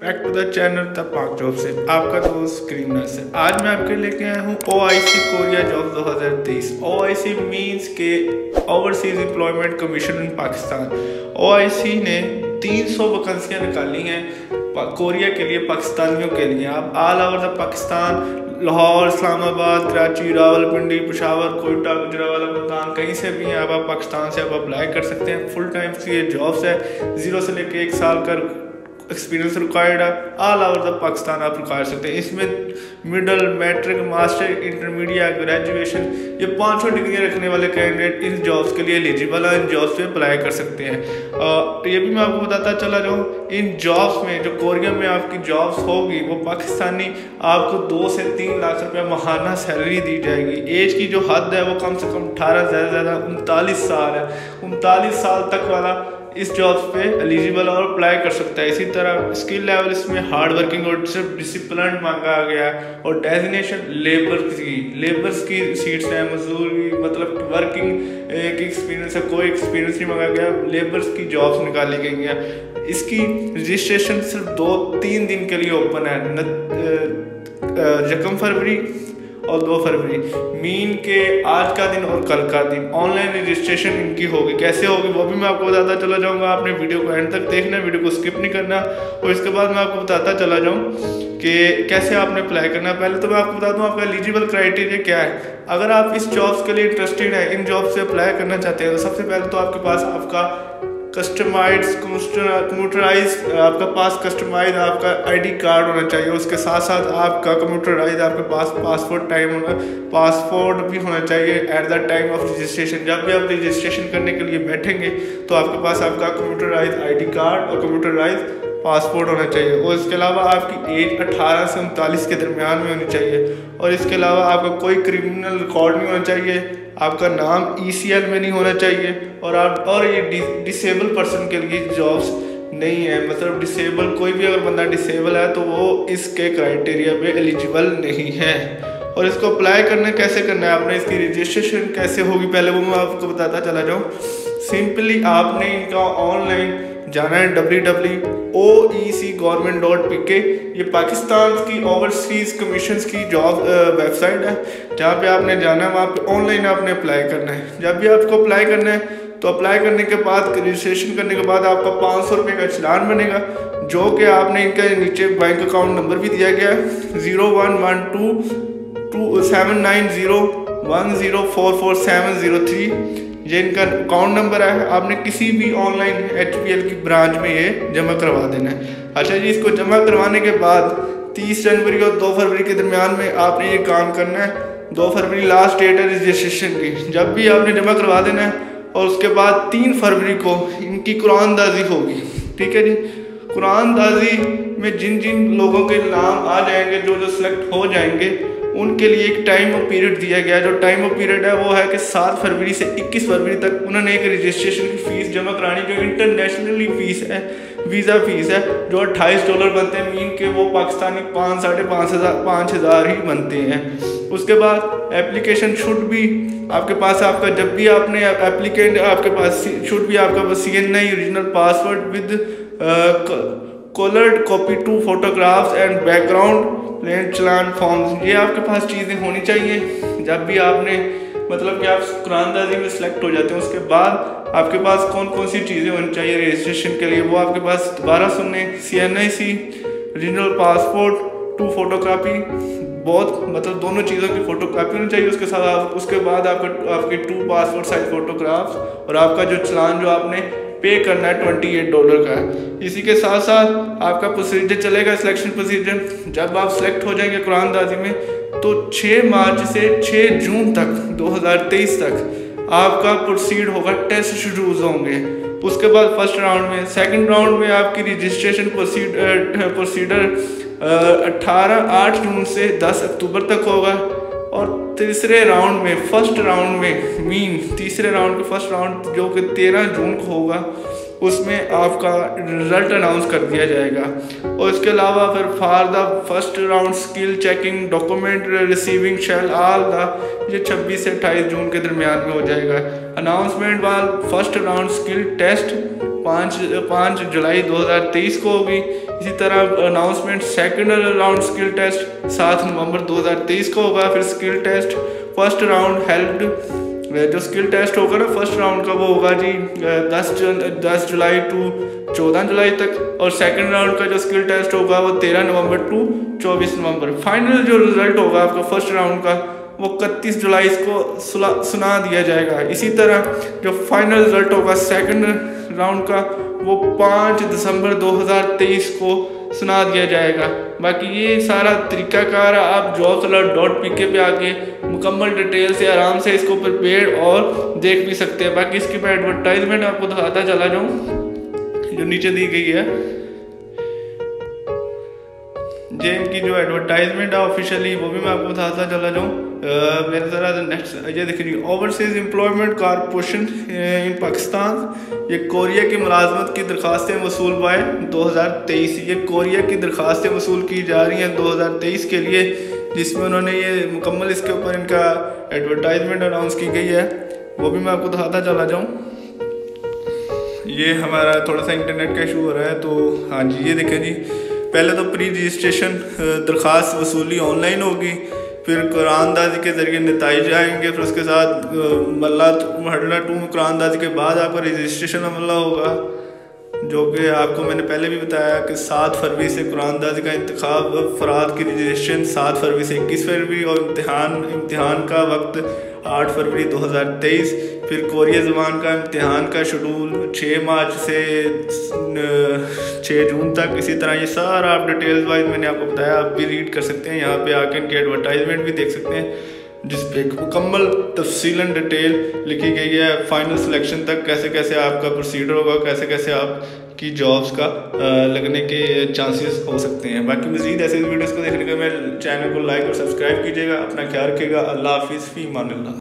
Back to the channel the Pak job से आपका दोस्त क्रिमिनल से। आज मैं आपके लेके आया हूँ OIC Korea job 2023। OIC means के overseas employment commission in Pakistan. OIC ने 300 वैकेंसियाँ निकाली हैं कोरिया के लिए, पाकिस्तानियों के लिए। आप all over the Pakistan, Lahore, Islamabad, Karachi, Rawalpindi, Peshawar, Quetta, Gujranwala, Multan, कहीं से भी हैं आप पाकिस्तान से आप अप्लाई कर सकते हैं। फुल टाइम की ये जॉब्स है। 0 से लेके 1 साल का एक्सपीरियंस रिक्वायर्ड है। ऑल ओवर द पाकिस्तान आप कर सकते हैं। इसमें middle, matric, master, intermediate, graduation, ये 500 डिग्रियाँ रखने वाले कैंडिडेट इन जॉब्स के लिए एलिजिबल है, इन जॉब्स पे अप्लाई कर सकते हैं। ये भी मैं आपको बताता चला जाऊँ, इन जॉब्स में जो कोरिया में आपकी जॉब्स होगी वो पाकिस्तानी आपको 2 से 3 लाख रुपया माहाना सैलरी दी जाएगी। एज की जो हद है वो कम से कम 18, ज़्यादा से ज़्यादा 39 साल है। 39 साल तक वाला इस जॉब्स पे एलिजिबल और अप्लाई कर सकता है। इसी तरह स्किल लेवल इसमें हार्ड वर्किंग और सिर्फ डिसिप्लिन मांगा गया है। और डेजिग्नेशन लेबर्स की सीट्स हैं, मजदूरी मतलब वर्किंग एक एक्सपीरियंस है, कोई एक्सपीरियंस नहीं मांगा गया। लेबर्स की जॉब्स निकाली गई हैं। इसकी रजिस्ट्रेशन सिर्फ 2-3 दिन के लिए ओपन है। 1 फरवरी और 2 फरवरी, मीन के आज का दिन और कल का दिन ऑनलाइन रजिस्ट्रेशन इनकी होगी। कैसे होगी वो भी मैं आपको बताता चला जाऊंगा। आपने वीडियो को एंड तक देखना, वीडियो को स्किप नहीं करना। और इसके बाद मैं आपको बताता चला जाऊं कि कैसे आपने अप्लाई करना है। पहले तो मैं आपको बता दूं आपका एलिजिबल क्राइटेरिया क्या है। अगर आप इस जॉब्स के लिए इंटरेस्टेड है, इन जॉब से अप्लाई करना चाहते हैं, तो सबसे पहले तो आपके पास आपका कस्टमाइज आपका आईडी कार्ड होना चाहिए। उसके साथ साथ आपका कंप्यूटराइज आपके पास पासपोर्ट भी होना चाहिए at the time of registration. जब भी आप रजिस्ट्रेशन करने के लिए बैठेंगे तो आपके पास आपका कंप्यूटराइज आईडी कार्ड और कंप्यूटराइज पासपोर्ट होना चाहिए। और इसके अलावा आपकी एज 18 से 39 के दरमियान में होनी चाहिए। और इसके अलावा आपका कोई क्रिमिनल रिकॉर्ड नहीं होना चाहिए। आपका नाम ECL में नहीं होना चाहिए। और ये डिसेबल पर्सन के लिए जॉब्स नहीं है, मतलब डिसेबल कोई भी अगर बंदा डिसेबल है तो वो इसके क्राइटेरिया पे एलिजिबल नहीं है। और इसको अप्लाई कैसे करना है, आपने इसकी रजिस्ट्रेशन कैसे होगी पहले वो मैं आपको बताता चला जाऊँ। सिंपली आपने इनका ऑनलाइन जाना है www.oecgovernment.pk। ये पाकिस्तान की ओवरसीज कमीशंस की जॉब वेबसाइट है, जहाँ पे आपने जाना है, वहाँ पे ऑनलाइन आपने अप्लाई करना है। जब भी आपको अप्लाई करना है तो अप्लाई करने के बाद रजिस्ट्रेशन करने के बाद आपका 500 रुपये का चालान बनेगा, जो कि आपने इनका नीचे बैंक अकाउंट नंबर भी दिया गया है 0112279010444703। ये इनका अकाउंट नंबर है। आपने किसी भी ऑनलाइन HPL की ब्रांच में ये जमा करवा देना है। अच्छा जी, इसको जमा करवाने के बाद 30 जनवरी और 2 फरवरी के दरमियान में आपने ये काम करना है। 2 फरवरी लास्ट डेट है रजिस्ट्रेशन की। जब भी आपने जमा करवा देना है और उसके बाद 3 फरवरी को इनकी कुरानदाजी होगी। ठीक है जी, कुरानदाजी में जिन जिन लोगों के नाम आ जाएंगे, जो सिलेक्ट हो जाएंगे, उनके लिए एक टाइम ऑफ पीरियड दिया गया है। जो टाइम ऑफ पीरियड है वो है कि 7 फरवरी से 21 फरवरी तक उन्होंने एक रजिस्ट्रेशन की फ़ीस जमा करानी, जो इंटरनेशनली फ़ीस है, वीज़ा फ़ीस है, जो $28 बनते हैं। मीन के वो पाकिस्तानी 5,000 ही बनते हैं। उसके बाद एप्लीकेशन शुड भी आपके पास जब भी आपने एप्लीकेंट आपके पास शुड भी आपका CNI original password with coloured copy 2 photographs and background plain challan forms, ये आपके पास चीज़ें होनी चाहिए। जब भी आपने मतलब कि आप कुरानदाजी में सिलेक्ट हो जाते हैं, उसके बाद आपके पास कौन कौन सी चीज़ें होनी चाहिए रजिस्ट्रेशन के लिए, वो आपके पास दोबारा सुनने CNIC ओरिजिनल पासपोर्ट 2 फोटोकॉपी, बहुत मतलब दोनों चीज़ों की फ़ोटोकॉपी होनी चाहिए। उसके बाद आपके 2 पासपोर्ट साइज फ़ोटोग्राफ्स और आपका जो चलान जो आपने पे करना है $28 का है। इसी के साथ साथ आपका प्रोसीजर चलेगा, सिलेक्शन प्रोसीजर। जब आप सिलेक्ट हो जाएंगे कुरानदाजी में तो 6 मार्च से 6 जून तक 2023 तक आपका प्रोसीड होगा, टेस्ट शेड्यूल्स होंगे। उसके बाद फर्स्ट राउंड में, सेकंड राउंड में आपकी रजिस्ट्रेशन प्रोसीडर 8 जून से 10 अक्टूबर तक होगा। और तीसरे राउंड में तीसरे राउंड का फर्स्ट राउंड जो कि 13 जून को होगा, उसमें आपका रिजल्ट अनाउंस कर दिया जाएगा। और इसके अलावा फिर for the first round skill checking document receiving shall all the, ये 26 से 28 जून के दरमियान में हो जाएगा। अनाउंसमेंट वाल फर्स्ट राउंड स्किल टेस्ट 5 जुलाई 2023 को होगी। इसी तरह announcement second round skill test 7 नवंबर 2023 को होगा। फिर skill test first round held, जो स्किल टेस्ट होगा ना फर्स्ट राउंड का वो होगा जी 10 जुलाई टू 14 जुलाई तक, और सेकंड राउंड का जो स्किल टेस्ट होगा वो 13 नवंबर टू 24 नवंबर। फाइनल जो रिजल्ट होगा आपका फर्स्ट राउंड का वो 31 जुलाई को सुना दिया जाएगा। इसी तरह जो फाइनल रिजल्ट होगा सेकंड राउंड का वो 5 दिसंबर 2023 को सुना दिया जाएगा। बाकी ये सारा तरीकाकार आप jobsalert.pk पे आके मुकम्मल डिटेल से आराम से इसको प्रिपेयर और देख भी सकते हैं। बाकी इसकी मैं एडवर्टाइजमेंट आपको दिखाता चला जाऊँ जो नीचे दी गई है। ये इनकी जो एडवर्टाइजमेंट है ऑफिशियली वो भी मैं आपको बताता चला जाऊँ। मेरे तरह नेक्स्ट ये देखिए, ओवरसीज एम्प्लॉयमेंट कारपोरेशन इन पाकिस्तान, ये कोरिया की मुलाजमत की दरख्वास्तें वसूल बाय 2023। ये कोरिया की दरख्वास्तें वसूल की जा रही हैं 2023 के लिए, जिसमें उन्होंने ये मुकम्मल इसके ऊपर इनका एडवर्टाइजमेंट अनाउंस की गई है, वो भी मैं आपको दिखाता चला जाऊँ। ये हमारा थोड़ा सा इंटरनेट का इशू हो रहा है, तो हाँ जी ये देखें जी, पहले तो प्री रजिस्ट्रेशन दरख्वास्त वसूली ऑनलाइन होगी, फिर कुरानदाजी के ज़रिए नताइज आएंगे, फिर उसके साथ मरहला 2 में कुरानदाजी के बाद आपका रजिस्ट्रेशन अमला होगा, जो कि आपको मैंने पहले भी बताया कि 7 फरवरी से कुरानदाजी का इंतखाब अफराद की रजिस्ट्रेशन 7 फरवरी से 21 फरवरी, और इम्तिहान का वक्त 8 फरवरी 2023। फिर कोरिया ज़बान का इम्तिहान का शेड्यूल 6 मार्च से 6 जून तक। इसी तरह ये सारा आप डिटेल्स वाइज मैंने आपको बताया, आप भी रीड कर सकते हैं, यहाँ पे आके इनके एडवर्टाइजमेंट भी देख सकते हैं, जिस पे मुकम्मल तफसीलन डिटेल लिखी गई है। फाइनल सिलेक्शन तक कैसे कैसे आपका प्रोसीजर होगा, कैसे कैसे आपकी जॉब्स का लगने के चांसेस हो सकते हैं। बाकी मज़ीद ऐसे वीडियोज़ को देखने के लिए मेरे चैनल को लाइक और सब्सक्राइब कीजिएगा। अपना ख्याल रखिएगा। अल्लाह हाफिज़, फ़ी अमान अल्लाह।